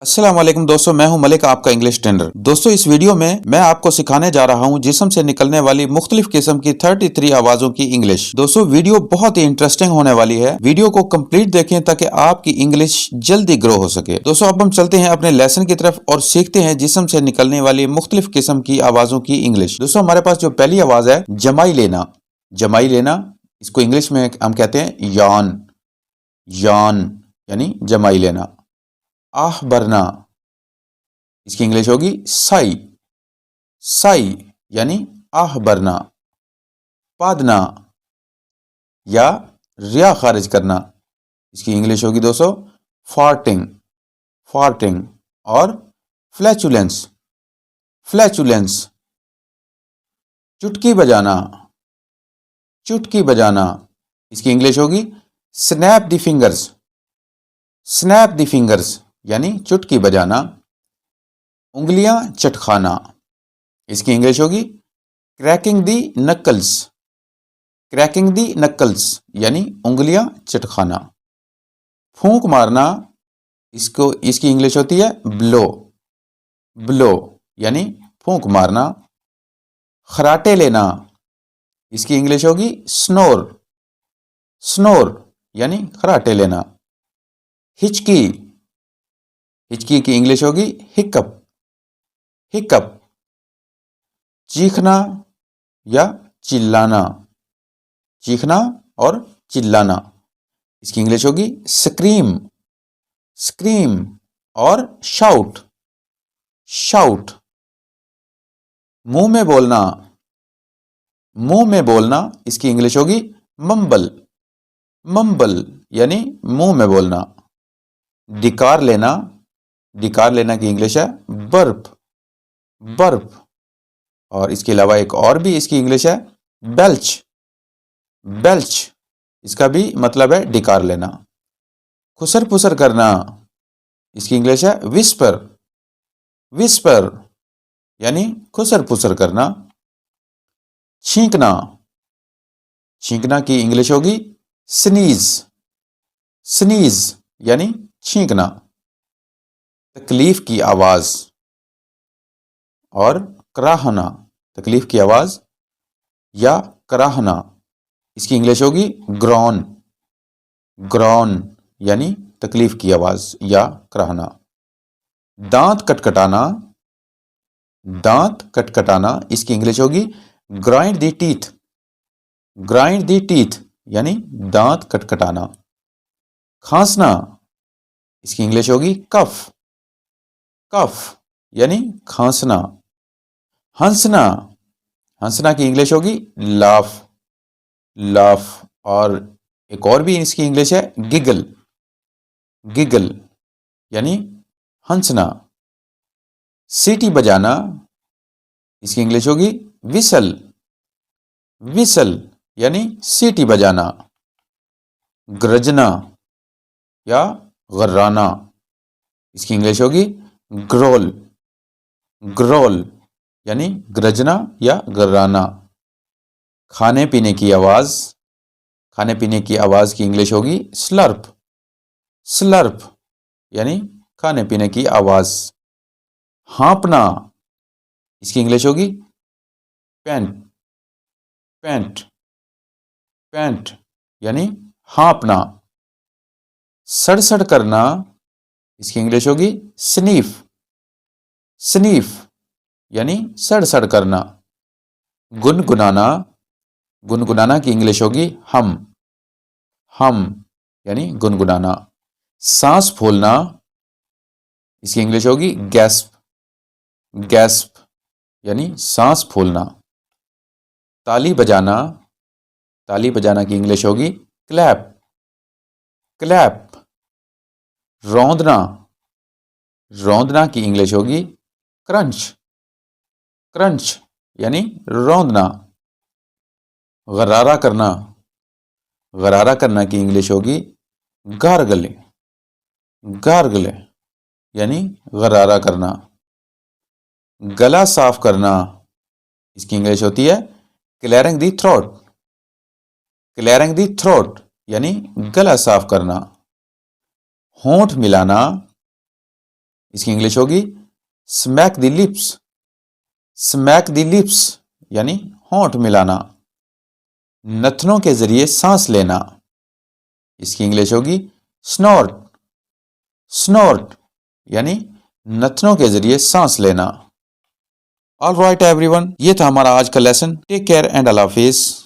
अस्सलाम वालेकुम दोस्तों, मैं हूं मलिक, आपका इंग्लिश ट्रेनर। दोस्तों, इस वीडियो में मैं आपको सिखाने जा रहा हूं जिस्म से निकलने वाली मुख्तलिफ किस्म की 33 आवाजों की इंग्लिश। दोस्तों, वीडियो बहुत ही इंटरेस्टिंग होने वाली है। वीडियो को कंप्लीट देखें ताकि आपकी इंग्लिश जल्दी ग्रो हो सके। दोस्तों, अब हम चलते हैं अपने लेसन की तरफ और सीखते हैं जिस्म से निकलने वाली मुख्तलिफ किस्म की आवाजों की इंग्लिश। दोस्तों, हमारे पास जो पहली आवाज है जमाई लेना। जमाई लेना, इसको इंग्लिश में हम कहते हैं यान। यान यानी जमाई लेना। आह भरना, इसकी इंग्लिश होगी साई। साई यानी आह भरना। पादना या रिया खारिज करना, इसकी इंग्लिश होगी दोस्तों फार्टिंग। फार्टिंग। और फ्लैचुलेंस। फ्लैचुलेंस। चुटकी बजाना। चुटकी बजाना, इसकी इंग्लिश होगी snap the fingers. Snap the fingers यानी चुटकी बजाना। उंगलियां चटखाना, इसकी इंग्लिश होगी क्रैकिंग दी नकल्स। क्रैकिंग दी नकल्स यानी उंगलियां चटखाना। फूंक मारना, इसकी इंग्लिश होती है ब्लो। ब्लो यानी फूंक मारना। खराटे लेना, इसकी इंग्लिश होगी स्नोर। स्नोर यानी खराटे लेना। हिचकी। हिचकी की इंग्लिश होगी हिकअप। हिकअप। चीखना या चिल्लाना। चीखना और चिल्लाना, इसकी इंग्लिश होगी स्क्रीम। स्क्रीम। और शाउट। शाउट। मुंह में बोलना। मुंह में बोलना, इसकी इंग्लिश होगी मम्बल। मम्बल यानी मुंह में बोलना। डिकार लेना। डिकार लेना की इंग्लिश है बर्प। बर्प। और इसके अलावा एक और भी इसकी इंग्लिश है बेल्च। बेल्च, इसका भी मतलब है डिकार लेना। खुसर पुसर करना, इसकी इंग्लिश है विस्पर। विस्पर यानी खुसर पुसर करना। छींकना। छींकना की इंग्लिश होगी स्नीज। स्नीज यानी छींकना। तकलीफ की आवाज और कराहना। तकलीफ की आवाज या कराहना, इसकी इंग्लिश होगी ग्रॉन। ग्रॉन यानी तकलीफ की आवाज या कराहना। दांत कटकटाना। दांत कटकटाना, इसकी इंग्लिश होगी ग्राइंड दी टीथ। ग्राइंड दी टीथ यानी दांत कटकटाना। खांसना, इसकी इंग्लिश होगी कफ। कफ यानी खांसना। हंसना। हंसना की इंग्लिश होगी लाफ। लाफ। और एक और भी इसकी इंग्लिश है गिगल। गिगल यानी हंसना। सीटी बजाना, इसकी इंग्लिश होगी विसल। विसल यानी सीटी बजाना। गरजना या गर्राना, इसकी इंग्लिश होगी ग्रोल। ग्रोल यानी गरजना या गर्राना। खाने पीने की आवाज। खाने पीने की आवाज की इंग्लिश होगी स्लर्प। स्लर्प यानी खाने पीने की आवाज। हाँपना, इसकी इंग्लिश होगी पैंट। पैंट। पैंट यानी हाँपना। सड़सड़ करना, इसकी इंग्लिश होगी स्नीफ। स्नीफ यानी सड़सड़ करना। गुनगुनाना। गुनगुनाना की इंग्लिश होगी हम। हम यानी गुनगुनाना। सांस फूलना, इसकी इंग्लिश होगी गैस्प। गैस्प यानी सांस फूलना। ताली बजाना। ताली बजाना की इंग्लिश होगी क्लैप। क्लैप। रौंदना। रौंदना की इंग्लिश होगी क्रंच। क्रंच यानी रौंदना। गरारा करना। गरारा करना की इंग्लिश होगी गार्गले। गार्गले यानी गरारा करना। गला साफ करना, इसकी इंग्लिश होती है क्लियरिंग दी थ्रोट। क्लियरिंग दी थ्रोट यानी गला साफ करना। होंठ मिलाना। इसकी इंग्लिश होगी smack the lips. Smack the lips यानी होंठ मिलाना। नथनों के जरिए सांस लेना, इसकी इंग्लिश होगी स्नॉर्ट। स्नॉर्ट यानी नथनों के जरिए सांस लेना। ऑल राइट एवरीवन, ये था हमारा आज का लेसन। टेक केयर एंड अल्लाह हाफिज।